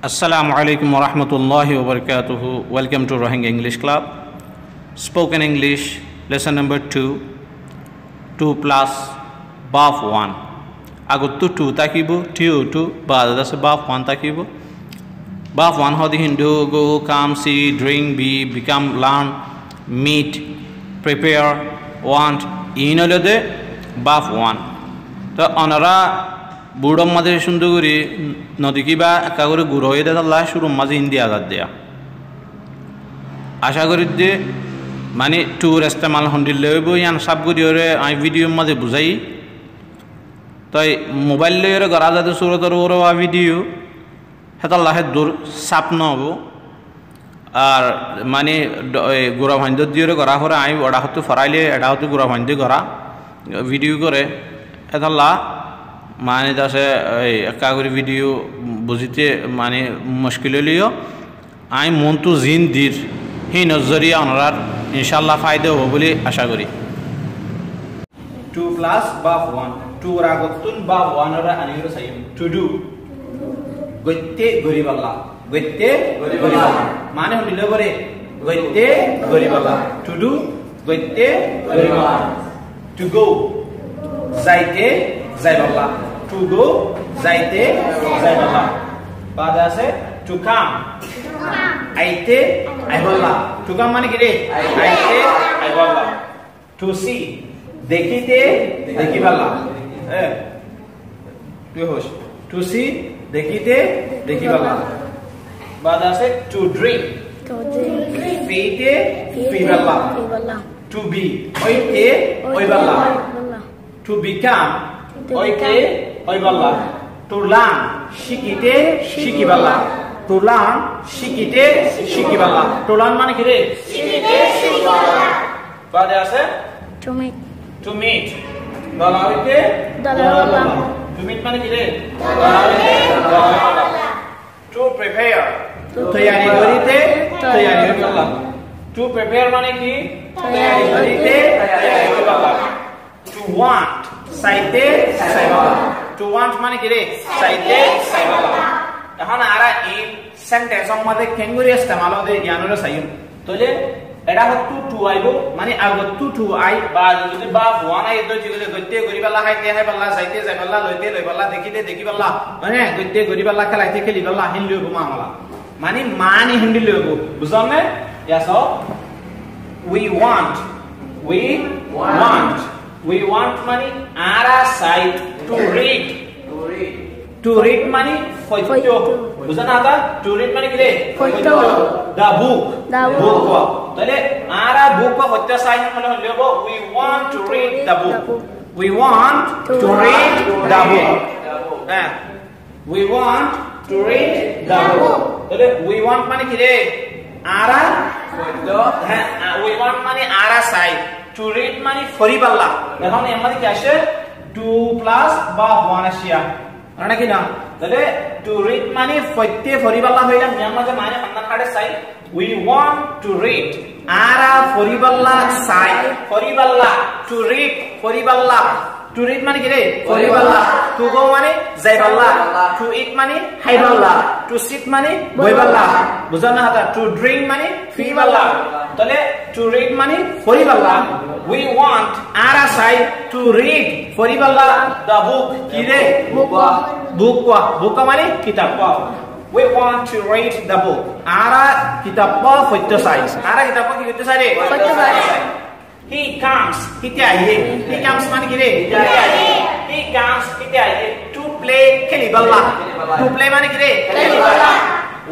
Assalamu alaikum wa rahmatullahi wa barakatuhu. Welcome to Rohingya English Club. Spoken English, lesson number 2. 2 plus baf 1. Aguttu 2 takibu, 2 badada se baf 1 takibu. Baf 1 hodi Hindu, go, come, see, drink, be, become, learn, meet, prepare, want. Inolode baf 1. So onara বুড়ো মাঝে সুন্দর করে নদী কিবা একা করে গুড়ো হয়ে দেয় আল্লাহ শুরু মাঝে হিন্দি আজাদ দেয়া আশা করি যে মানে টুর ইস্তেমাল হন্ডিল লইব ইয়ান সব করি ওরে আমি ভিডিওর মাঝে বুঝাই তাই মোবাইল লই ওরে গড়া যাতে সুরতর ওরে ভিডিও হেতা আল্লাহের দূর সাপ নহব আর মানে গুড়া ভাঞ্জ দিয়ে ওরে গড়া করে আমি ওটা হতে ফরাইলে এটা হতে গুড়া ভাঞ্জ গড়া ভিডিও করে হেতা আল্লাহ মানে দাসে একা করে ভিডিও বুঝিতে মানে মুশকিল হলেও আমি মন তো জিন দির সেই নজরিয়া ওনার ইনশাল্লাহ ফায়দা হবো বলে আশা করি 2 প্লাস বাফ 1 2 রাগতুন বাফ 1 এর আনির সাইম টু ডু গইতে গরিবাল্লা গইতে গরিবাল্লা মানে হইল করে গইতে গরিবাল্লা টু ডু গইতে গরিবাল্লা টু গো যাইতে যাইবাল্লা to go যাইতে যাইবাল্লা বাদ আছে to come আইতে আইবাল্লা to come মানে কি রে আইতে আইবাল্লা to see দেখিতে দেখিবাল্লা তুই হোস to see দেখিতে দেখিবাল্লা বাদ আছে to drink পিতে পিবাল্লা to be ওইতে ওইবাল্লা to become ওইতে ওইবাল্লা to learn শিখিতে শিখিবাল্লা to learn শিখিতে শিখিবাল্লা to learn মানে কি রে শিখিতে শিখিবাল্লা বাদে আছে to meet দলা হইতে দলাবাল্লা to meet মানে কি রে দলা হইতে দলাবাল্লা to prepare তৈয়ারি করিতে তৈয়ারি করিবাল্লা to prepare মানে কি তৈয়ারি করিতে তৈয়ারি করিবাল্লা to want সাইতে সাইবাল্লা to want মানে কি রে সাইতে সাইবাল্লা এখন আরা এই সেন্টেন্স মধ্যে কেঙ্গুরি ইস্তেমাল হবে জ্ঞানরে সাইম তাহলে এটা হতো টু আইবো মানে আগতো টু আই বা যদি বা ওয়ান আই তো যেগুলো গইতে গরিবাল্লা খাইতে খাইবাল্লা সাইতে যাইবাল্লা লইতে লইবাল্লা দেখিতে দেখিবাল্লা মানে গইতে গরিবাল্লা খেলাইতে খেলিবাল্লা হিন্দি হবো মামলা মানে মানি হিন্দি লইবো বুঝছনে ইয়াস we want we want money ara side to read money foito বুঝনা আদা to read মানে কি রে foito the book তাহলে ara book ko foito side মানে হলো we want to read the book we want to read the book হ্যাঁ we want to read the book তাহলে we want মানে কি রে ara foito হ্যাঁ we want মানে ara side to read মানে ফরিবাল্লা এখন এর মধ্যে কি আসে 2 প্লাস বা 1 আসিয়া মানে কি না তাহলে to read মানে ফইতে ফরিবাল্লা হইলাম এর মধ্যে মানে আন্না কাটে সাই we want to read Ara ফরিবাল্লা Sai ফরিবাল্লা to read ফরিবাল্লা to read মানে কি রে ফরিবাল্লা to go মানে যাইবাল্লা to eat মানে খাইবাল্লা to sit মানে বইবাল্লা বুঝানা হাতা to drink মানে পিবাল্লা তাহলে to read মানে ফরিবাল্লা we want ara sai to read ফরিবাল্লা the book কি রে book মানে কিতাব we want to read the book ara কিতাব ফইতে সাই ara কিতাব কি ফইতে সাই রে ফইতে সাই he comes কিতে আইয়ে he comes মানে কি রে he comes কিতে আইয়ে to play খেলিবাল্লা to play মানে কি রে খেলিবাল্লা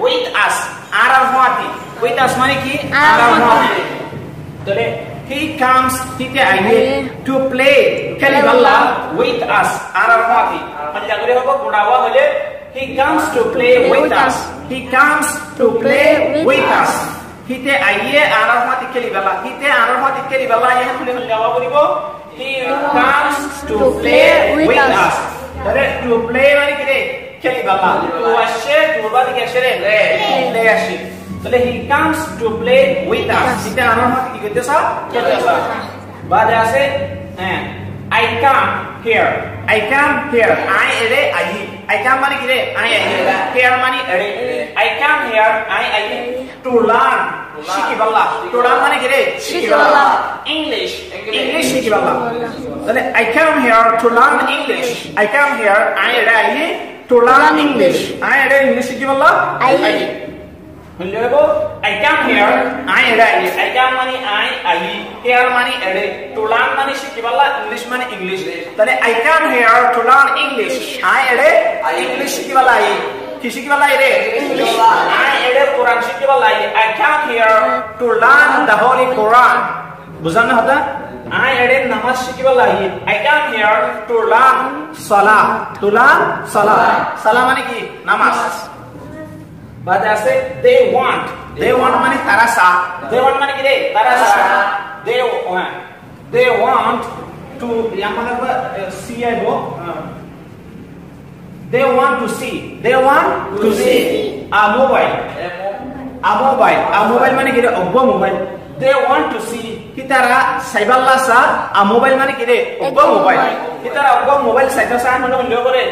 with us ara হওয়াতি with us মানে কি ara হওয়াতি তাহলে he comes কিতে আইয়ে to play খেলিবাল্লা with us ara হওয়াতি মানে জাগরে হবে গুণাওয়া হলে he comes to play with us he comes to play with us হিতে আইয়ে ara হওয়াতি খেলিবাল্লা হিতে ara হওয়াতি খেলিবাল্লা ইহে খুলে যাওয়া বলিব he comes to play with us তাহলে to play মানে কি রে খেলিবাল্লা to আসে to বাদি কে আসে রে লে আসে তাহলে he comes to play with us হিতে ara হওয়াতি কি করতেছ খেলতেছ বাদে আছে হ্যাঁ I come here I come here I ere ahi I come মানে কি রে I ahi here মানে ere I to learn শিকিবাল্লা to learn মানে কি রে শিকিবাল্লা English শিকিবাল্লা তাহলে I came here to learn English I came here to learn English English শিকিবাল্লা I come here I come মানে I here মানে এড়ে to learn মানে শিকিবাল্লা English মানে English তাহলে I come here to learn English I এড়ে English শিকিবাল্লা কি শিকিবাল্লা এড়ে English I এড়ে কোরআন শিকিবাল্লা I come here to learn the holy Quran বুঝান না হতা I এড়ে নামাজ শিকিবাল্লা I come here to learn salah salah মানে কি নামাজ বাদে আছে they want মানে তারা সা they want মানে কি রে তারা সা they want to yamana see aibo they want to see a mobile মানে কি রে obbo mobile they want to see kitara saiballa sa a mobile মানে কি রে obbo mobile kitara obbo mobile saita sa মানে হলো করে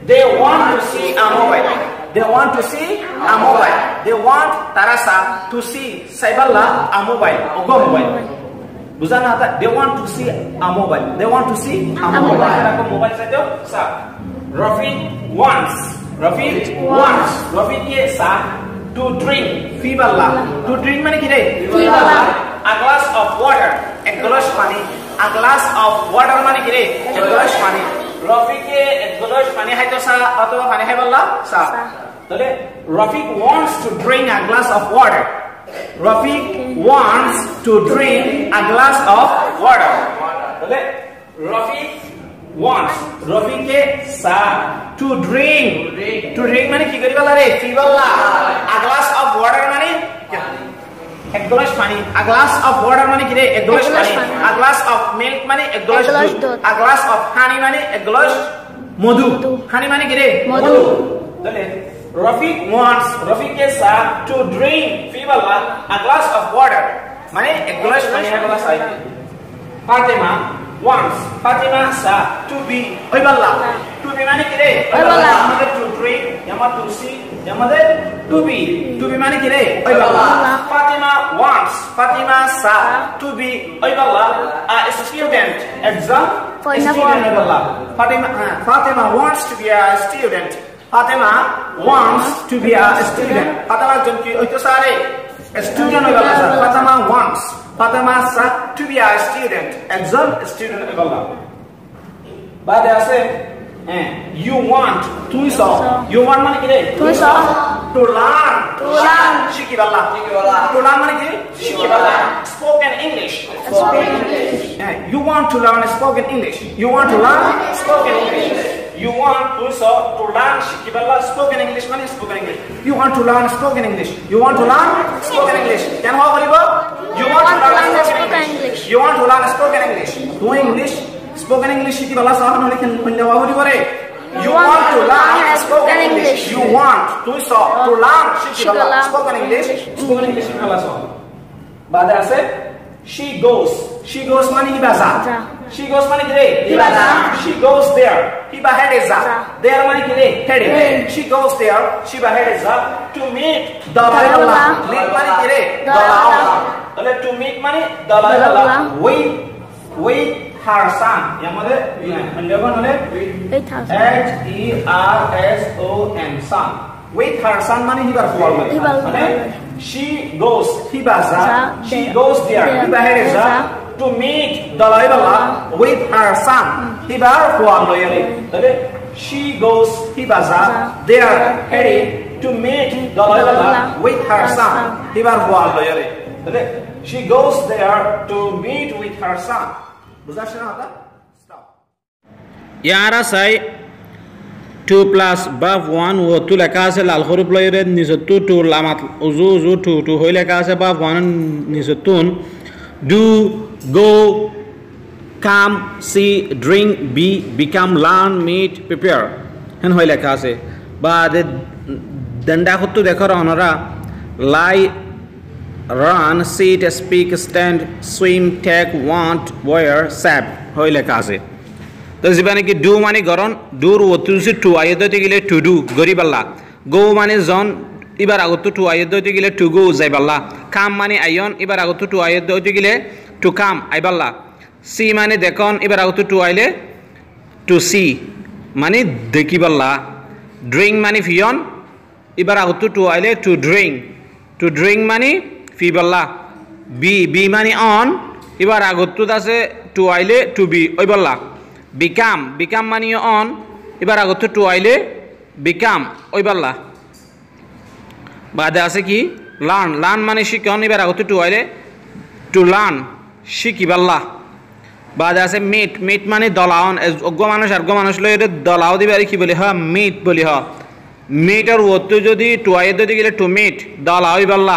they want to see a mobile They want to see a mobile. They want Tarasa to see Saiballa a mobile. Ogo mobile. Buzana they want to see a mobile. They want to see a mobile. Ako mobile sa teo sa. Rafiq wants. Rafiq ye sa to drink. Fiballa. To drink mane kire? Fiballa. A glass of water. A glass pani. A glass of water mane kire? A glass pani. Rafiq ye a glass pani hai to sa ato pani hai balla sa. Tale Rafiq wants to drink a glass of water. Rafiq wants to drink a glass of water. Tale Rafiq wants. Rafiq ke sa to drink. To drink mane ki kari bala re? Piballa. A glass of water mane এক গ্লাস পানি a glass of water মানে কি রে এক গ্লাস পানি a glass of milk মানে এক গ্লাস দুধ a glass of honey মানে এক গ্লাস মধু honey মানে কি রে মধু তাহলে Rafiq wants Rafiq ke sath to drink fiballa a glass of water মানে এক গ্লাস পানি এক glass I Fatima wants Fatima sath to be oiballa to be মানে কি রে oiballa আমাদের to drink আমাদের to see আমাদের to be মানে কি রে oiballa Fatima sath to be oiballa a student exam oiballa Fatima wants to be a student Fatima wants to be a student Fatima jon ki oito sare student oiballa Fatima sath to be a student exam student oiballa bade ase you want you want মানে কি রে to learn শিকিবাল্লা to learn মানে কি শিকিবাল্লা spoken English you want to learn spoken English you want to learn spoken English you want to learn শিকিবাল্লা spoken English মানে spoken English you want to learn spoken English you want to learn spoken English কেন হওয়া বলিব you want to learn spoken English you want to learn spoken English to English spoken English শিকিবাল্লা সাহান হলে কেন হওয়া বলিব রে You want to learn spoken English. You want to learn spoken English. Spoken English শিখালা সব বাদে আছে she goes মানে হিবাজা she goes মানে কি রে হিবাজা she goes there Hiba head is there মানে কি রে head she goes there Hiba head is to meet দালাইলা meet মানে কি রে দালাইলা তাহলে to meet মানে দালাইলা with her son yang mana menjawab oleh HERSON son with her son mana hibar fual mana she goes hibaza she goes there hibahereza to meet dalailala with her son hibar fual loyale tadi she goes hibaza there heading to meet dalailala with her son hibar fual loyale tadi she goes there to meet with her son यारा Sai 2 plus above 1 वो तू लेका से लाल खरुप लयरे निजतु to लामात उजु उजु to होय लेका से above 1 निजतुन do go come see drink be become learn meet prepare हन होय लेका से बाद दंडा खतु देखो रहनरा lie run sit speak stand swim take want wear sap hoy lekha ase to jibane ki do mane garon dur wotu se to ayede te gile to do gori balla go mane jon এবার আগত two আইয়ের দইতে গেলে to go যাইবাল্লা কাম মানে আইন এবার আগত two আইয়ের দইতে গেলে টু কাম আইবাল্লা সি মানে দেখুন এবার আগত টু আইলে টু সি মানে দেখিবাল্লা ড্রিঙ্ক মানে ফিয়ন এবার আগত টু আইলে টু ড্রিঙ্ক মানে ফিবাল্লা বি মানে অন এবার আগত আছে টু আইলে টু বি ওইবাল্লা বিকাম মানে অন এবার আগত টু আইলে বিকাম ওইবাল্লা বাদে আছে কি লার্ন মানে শিকন এবার আগত টু আইলে টু লার্ন শিকিবাল্লা বাদে আছে মিট মানে দলাওন অজ্ঞ মানুষ লই দলাও দিবে আর কি বলি হ মিট বলি হ মিটার ওতো যদি টু আইয়ে যদি গেলে টু মিট দলাও ইবাল্লা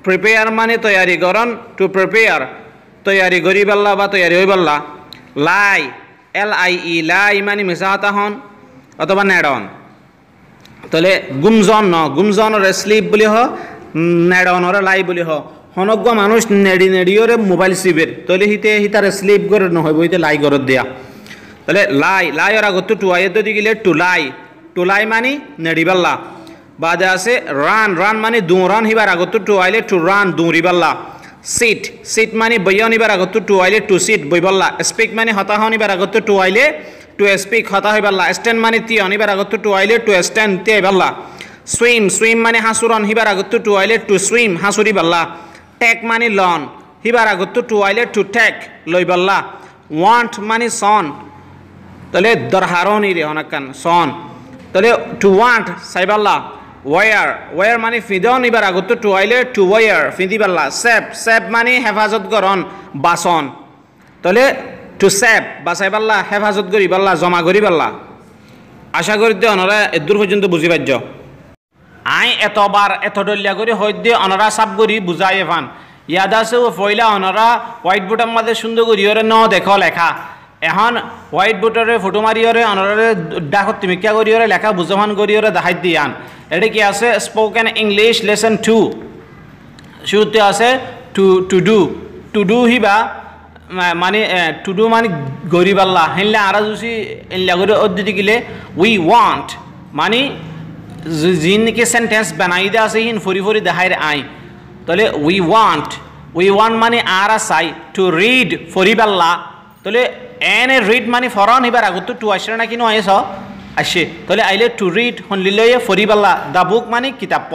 প্রিপেয়ার মানে তৈয়ারি করন টু প্রিপেয়ার তৈয়ারি করিবাল্লা বা তৈয়ারি হইবাল্লা লাই LIE লাই মানে মিছা হতা হন অথবা নেডন তাহলে গুমজনরে স্লিপ বলি হ নেডনরে লাই বলি হ হনজ্ঞ মানুষ নেড়িওরে মোবাইল সিবের তাহলে হিতারে স্লিপ করে নহইব হিতে লাই গরত দিয়া তাহলে লাই ওর আগত টু আইয়ে যদি গেলে টু লাই মানে নেড়িবাল্লা বাদে আছে রান মানে দৌড়ান হিবার আগত টু আইলে টু রান দৌড়িবাল্লা সিট মানে বইয়ন ইবার আগত টু আইলে টু সিট বইবাল্লা স্পিক মানে হতা হন ইবার আগত টু আইলে টু স্পিক হতা হইবাল্লা স্ট্যান্ড মানে তিয়ান ইবার আগত টু আইলে টু স্ট্যান্ড তিয়াইবাল্লা সুইম মানে হাসুরন হিবার আগত টু আইলে টু সুইম হাসুরিবাল্লা টেক মানে লন হিবার আগত টু আইলে টু টেক লইবাল্লা ওয়ান্ট মানে সন তাহলে দরহারনি রে হনাকান সন তাহলে টু ওয়ান্ট সাইবাল্লা ওয়ার মানে ফিদন এবার আগত টু আইলে টু ওয়ার ফিদিবাল্লা সেভ মানে হেফাজত করন বাসন তাহলে টু সেভ বাসাইবাল্লা হেফাজত করিবাল্লা জমা করিবাল্লা আশা করি দে অনরা এদূর পর্যন্ত বুঝি পাইছ আই এতবার এত ডলিয়া করে হইতে অনরা সাব করি বুঝাই এফান ইয়াদ আছে পয়লা অনরা হোয়াইট বোর্ডের মধ্যে সুন্দর করিওরে ন দেখো লেখা এখন হোয়াইট বোর্ডরে ফটো মারিওরে অনরে ডাকত তিমিকা করিওরে লেখা বুঝামান করিওরে দেখাই দিয়ান এটা কি আছে স্পোকেন ইংলিশ লেসন 2 শুরুতে আছে টু ডু হিবা মানে টু ডু মানে গরিবাল্লা হেনলে আরা জুসি এনলা করে অদ্দিতি গিলে উই ওয়ান্ট মানে জিনকে সেন্টেন্স বানাই দে আছে হিন ফরি দেখাই আই তাহলে উই ওয়ান্ট মানে আরা চাই টু রিড ফরিবাল্লা তাহলে এনে রিড মানে ফরন হিবার আগত টু আসে না কিনো আইস আসে তাহলে আইলে টু রিড হনলিলে ফরিবাল্লা দ্য বুক মানে কিতাব প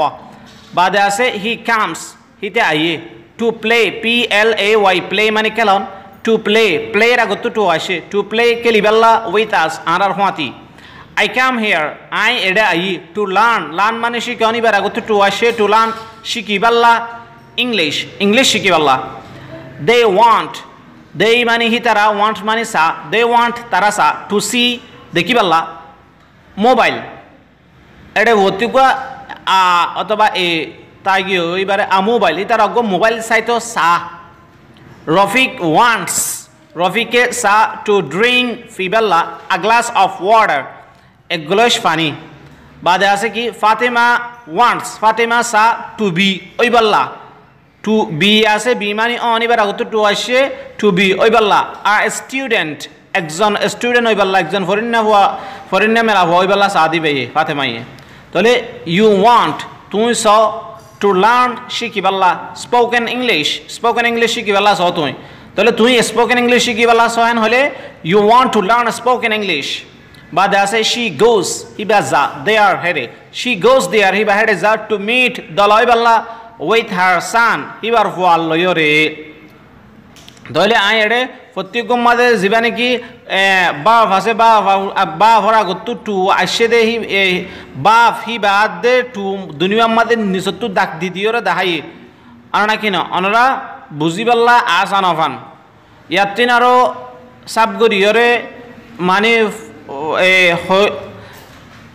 বাদে আছে হি কামস হিতে আইয়ে টু প্লে PLAY প্লে মানে খেলন টু প্লে এর আগত টু আসে টু প্লে খেলিবাল্লা উইথ আস আর হাতি আই কাম হিয়ার আই এডা আই টু লার্ন মানে শিখন এবার আগত টু আসে টু লার্ন শিকিবাল্লা ইংলিশ শিকিবাল্লা দে মানে হি তারা ওয়ান্ট মানে সা দে ওয়ান্ট তারা সা টু সি দেখিবাল্লা মোবাইল এটা ভর্তিকা অথবা এ তাই গিয়ে এবারে মোবাইল তার অজ্ঞ মোবাইল চাইতো সা রফিকে সা টু ড্রিঙ্ক ফিবাল্লা আ গ্লাস অফ ওয়াটার এক গ্লাস পানি বাদে আছে কি ফাতেমা সা টু বি ওইবাল্লা টু বি আছে বি মানে অন এবার আগত টু আসে টু বি ওইবাল্লা আর স্টুডেন্ট একজন স্টুডেন্ট ওইবাল্লা একজন ফরিন্না মেলা ওইবাল্লা সা দিবে ফাতেমাইয়ে তাহলে ইউ ওয়ান্ট তুই স টু লার্ন শিকিবাল্লা স্পোকেন ইংলিশ শিকিবাল্লা স তুই তাহলে তুই স্পোকেন ইংলিশ শিকিবাল্লা সহেন হলে you want to learn spoken English বাদে আছে শি গোজ হিবা যা দেয়ার হেডে শি গোজ দেয়ার হিবা হেডে যা টু মিট দলইবাল্লা উইথ হার সান হিবার ফুয়াল লয়রে তাহলে আই এডে প্রত্যেক মাঝে যাবা নাকি বাফ আছে বা ভরা গত্তু টু আসে দে বাফ হি বাদ দে টু দুনিয়ার মাঝে নিচত্তু ডাক দিদিওরে দেখাই আর না কিনা অনরা বুঝি পাল্লা আস আনফান ইয়াতিন আরো সাব গরিয়রে মানে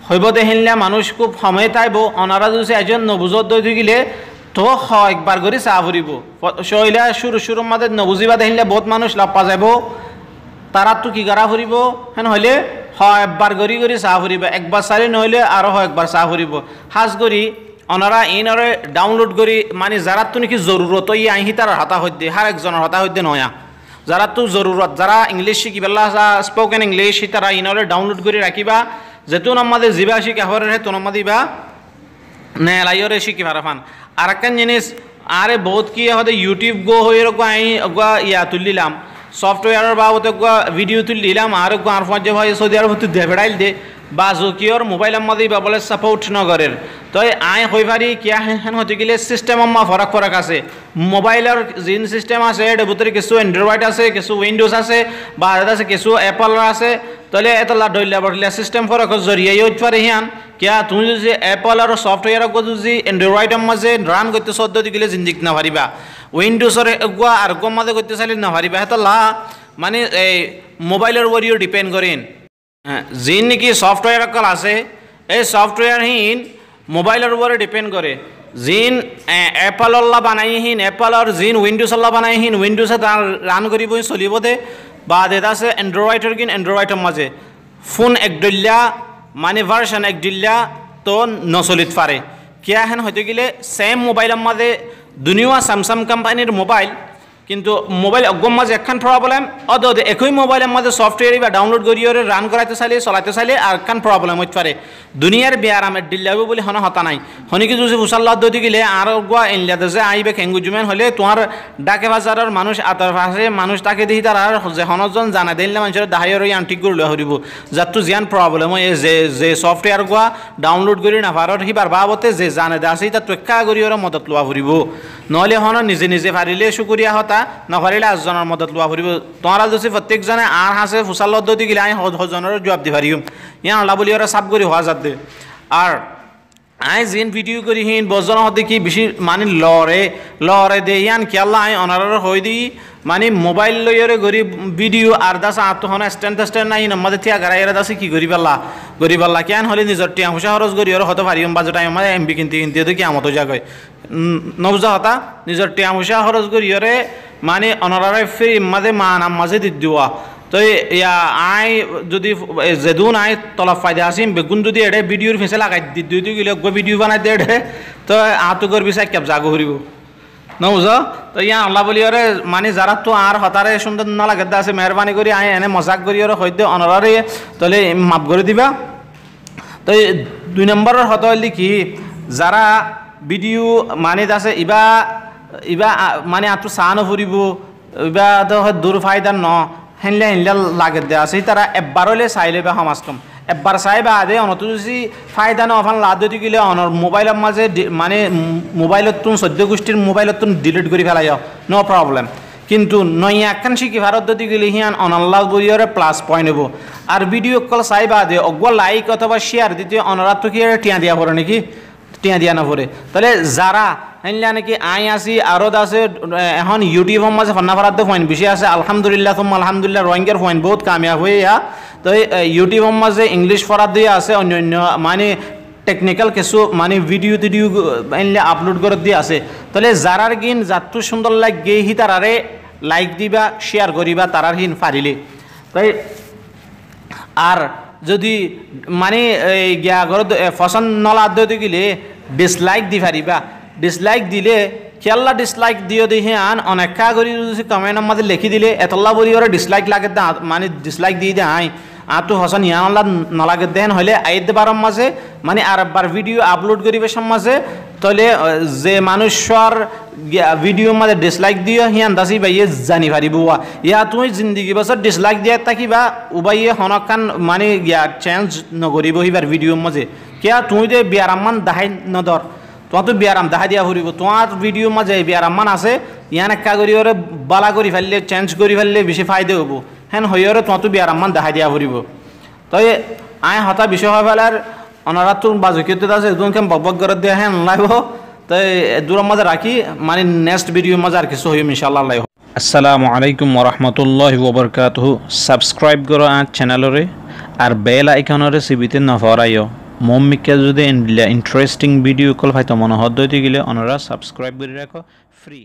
হইব দেখিলে মানুষ খুব সময় তাইব অনারা যদি এজন নবুজত দই থাকিলে তো একবার করে চাহ ফুরিব শৈলা শুরুর মাঝে নবুজিবা দেখিলে বহুত মানুষ লাভ যাব তারা তো কি করা ফুরিব হেন হইলে একবার গড়ি করে চাহ ফুরিব একবার চালি নহলে আরো একবার চাহ ফুরিব সাজ করি অনারা ইনরে ডাউনলোড করি মানে যারা তো নাকি জরুরত ই আহি তার হতা হইতে হার একজনের হতা হইতে নয়া যারা তো জরুরত যারা ইংলিশ শিকিবেলা স্পোকেন ইংলিশ তারা ইনরে ডাউনলোড করে রাখিবা যেহেতু আমাদের জিবা শিখা হরে তো আমাদের বা নে লাইরে শিখি পারাফান আর একখান জিনিস আরে বহুত কি হতে ইউটিউব গো হয়ে আই ইয়া তুলিলাম সফটওয়্যারের বাবদ ভিডিও তুলিলাম আর আর পর্যায়ে ভাই সৌদি আরব দেবেড়াইল দে বা জকিওর মোবাইলের মধ্যেই বা বলে সাপোর্ট নগরের তো আই হই পারি কিয়া হেন হতে গেলে সিস্টেম মা ফরাক ফরাক আছে মোবাইলের জিন সিস্টেম আছে এর ভিতরে কিছু অ্যান্ড্রয়েড আছে কিছু উইন্ডোজ আছে বা আছে কিছু অ্যাপল আছে তাহলে এতলা ডইলা বড়লা সিস্টেম ফরাক জরিয়ে ইউজ পারে হিয়ান কিয়া তুমি যদি অ্যাপল আর সফটওয়্যার যদি অ্যান্ড্রয়েডের মাঝে রান করতে সদ্যতি গেলে জিন্দিক না পারিবা উইন্ডোজের আর কম মাঝে করতে চাইলে না পারিবা হেতলা মানে এই মোবাইলের উপরেও ডিপেন্ড করেন জিন নাকি সফটওয়্যার কল আছে এই সফটওয়্যার হিন মোবাইলের উপরে ডিপেন্ড করে জিন অ্যাপল আল্লাহ বানাইহীন অ্যাপল আর জিন উইন্ডোজ আল্লাহ বানাইহীন উইন্ডোজে তার রান করিব চলিব দে বা এটা আছে অ্যান্ড্রয়েডের কিন অ্যান্ড্রয়েডের মাঝে ফোন একডল্লা মানে ভার্সন একডল্লা তো নচলিত পারে কিয়া হেন হয়তো গেলে সেম মোবাইলের মাঝে দুনিয়া স্যামসাং কোম্পানির মোবাইল কিন্তু মোবাইল অগম মাঝে একখান প্রবলেম অদ একই মোবাইলের মধ্যে সফটওয়্যার বা ডাউনলোড করিয়ে রান করাইতে চাইলে চলাইতে চাইলে আর একখান প্রবলেম হতে পারে দুনিয়ার বেয়ারামের ডিল্লাবো বলে হন হতা নাই হনিকি যদি হুসাল্লাহ দতি গেলে আর গোয়া এনলিয়াতে যে আইবে খেঙ্গুজুমেন হলে তোমার ডাকে বাজারের মানুষ আতার পাশে মানুষ তাকে দেখি তার আর যে হনজন জানা দিলে মানুষের দাহাইয়ের ওই আন্টিক করে লওয়া হরিব যার তো জিয়ান প্রবলেম হয় যে সফটওয়্যার গোয়া ডাউনলোড করি না পারর হিবার বাবতে যে জানে দে আছে তার ট্রেক্কা করিয়ে মদত লোৱা ফুরিব নহলে হন নিজে নিজে পারিলে শুকুরিয়া হতা নপারিলে আজনের মদত লোৱা ফুরিব তোমারা যদি প্রত্যেকজনে আর হাসে ফুসাল পদ্ধতি গেলে আমি হজনের জবাব দি পারিম ইয়া আল্লাহ বলি ওরা সাব করি হওয়া যাতে আর আই জিন ভিডিও করি হিন বজন হতে কি বেশি মানে লরে দে ইয়ান কি আল্লাহ আই অনারের হয়ে দিই মানে মোবাইল লইরে গরি ভিডিও আর দাস আত্মহন স্ট্যান্ড নাই নমাদে থিয়া গাড়াইরা দাসে কি করি পাল্লা কেন হলে নিজের টিয়া হুসা খরচ করি আর হতে পারিম বাজে টাইম মানে এমবি কিনতে কি আমতো জাগয় নবজা হতা নিজের টিয়া হুসা খরচ করি ওরে মানে অনারে ফ্রি মাঝে মাঝে দি দিওয়া তো ইয়া আই যদি যেদুন আই তলব ফায়দা আসিম বেগুন যদি এডে ভিডিওর ফেসে লাগাই দিতে গেলে ভিডিও বানাই দিয়ে এডে তো আতো করবি চাই কেব জাগো হরিব নবুঝ তো ইয়া আল্লাহ বলি ওরে মানে যারা তো আর হতারে সুন্দর না লাগে আছে মেহরবানি করি আই এনে মজাক করি ওরে হইতে অনারে তাহলে মাপ করে দিবা তো 2 নম্বরের হতা হইলি কি যারা ভিডিও মানে আছে ইবা মানে আতো সানো ফুরিব ইবা তো দূর ফায়দার ন হেনলে লাগে দেওয়া আছে তারা একবার হলে চাইলে বা সমাজকম একবার চাইবা আদে অনতুজি ফায়দা নফান লাদি গেলে অনর মোবাইলের মাঝে মানে মোবাইলত তুমি 14 গোষ্ঠীর মোবাইলত তুমি ডিলিট করে ফেলাই নো প্রবলেম কিন্তু নয়া একখান শিখি ভারত যদি গেলে হিয়ান অনল্লাহ বইরে প্লাস পয়েন্ট হবো আর ভিডিও কল চাইবা দে অগ লাইক অথবা শেয়ার দিতে অনরাত তো কি টিয়া দিয়া পড়ে নাকি টিয়া দিয়া না পড়ে তাহলে যারা হেনলা নাকি আই আসি আরো আছে এখন ইউটিউবের মাঝে ফান্না ফারাতে পয়েন্ট বেশি আছে আলহামদুলিল্লাহ তুম্মা আলহামদুলিল্লাহ রোহিঙ্গার পয়েন্ট বহুত কামিয়াব হয়ে তো ইউটিউবের মাঝে ইংলিশ ফরাত দিয়ে আছে অন্য মানে টেকনিক্যাল কিছু মানে ভিডিও এনলে আপলোড করে দিয়ে আছে তাহলে যারার গিন যাত্রু সুন্দর লাগে হি তারারে লাইক দিবা শেয়ার করিবা তারার হিন পারিলে তাই আর যদি মানে গিয়া ঘর পছন্দ নলা দিতে গেলে ডিসলাইক দি পারিবা ডিসলাইক দিলে খেয়াল্লা ডিসলাইক দিও দেখি আন অনেকা করি যদি কমেন্টের মাঝে লিখি দিলে এতলা বলি ওরা ডিসলাইক লাগে মানে ডিসলাইক দিয়ে দেয় আই তো হসন ইয়ানলা নলাগে দেন হলে আইতে বারম মাঝে মানে আর একবার ভিডিও আপলোড করিবে মাঝে তাহলে যে মানুষের ভিডিও মাঝে ডিসলাইক দিও হিয়ান দাসি বাইয়ে জানি পারিব ইয়া তুমি জিন্দগি বছর ডিসলাইক দিয়ে থাকিবা উবাইয়ে হনকান মানে চেঞ্জ নকরিব হিবার ভিডিওর মাঝে কিয়া তুমি যে বিয়ারামান দাহাই নদর তোমার তো বিয়ারাম দেখা দিয়া ফুরিব তোমার ভিডিও মাঝে বিয়ারামান আছে ইয়ান একা করি ওরে বালা করে ফেললে চেঞ্জ করে ফেললে বেশি ফায়দা হবো হ্যাঁ হইরে তোমার তো বিয়ারামান দেখা দিয়া ফুরিব তাই আয় হতা বিষয় হয় ফেলার ওনারা তো বাজুকিতে আছে একদমকে বকবক করে দেওয়া হ্যাঁ লাইব তাই দূরের মাঝে রাখি মানে নেক্সট ভিডিওর মাঝে আর কিছু হইম ইনশাআল্লাহ লাইব আসসালামু আলাইকুম ওরহমতুল্লাহি ওবরকাতুহু সাবস্ক্রাইব করো আর চ্যানেলরে আর বেল আইকনরে সিবিতে নফরাইও মম্মিকে যদি ইন্টারেস্টিং ভিডিও কল পাইতো মনে হদ দিতে গেলে ওনারা সাবস্ক্রাইব করে রাখো ফ্রি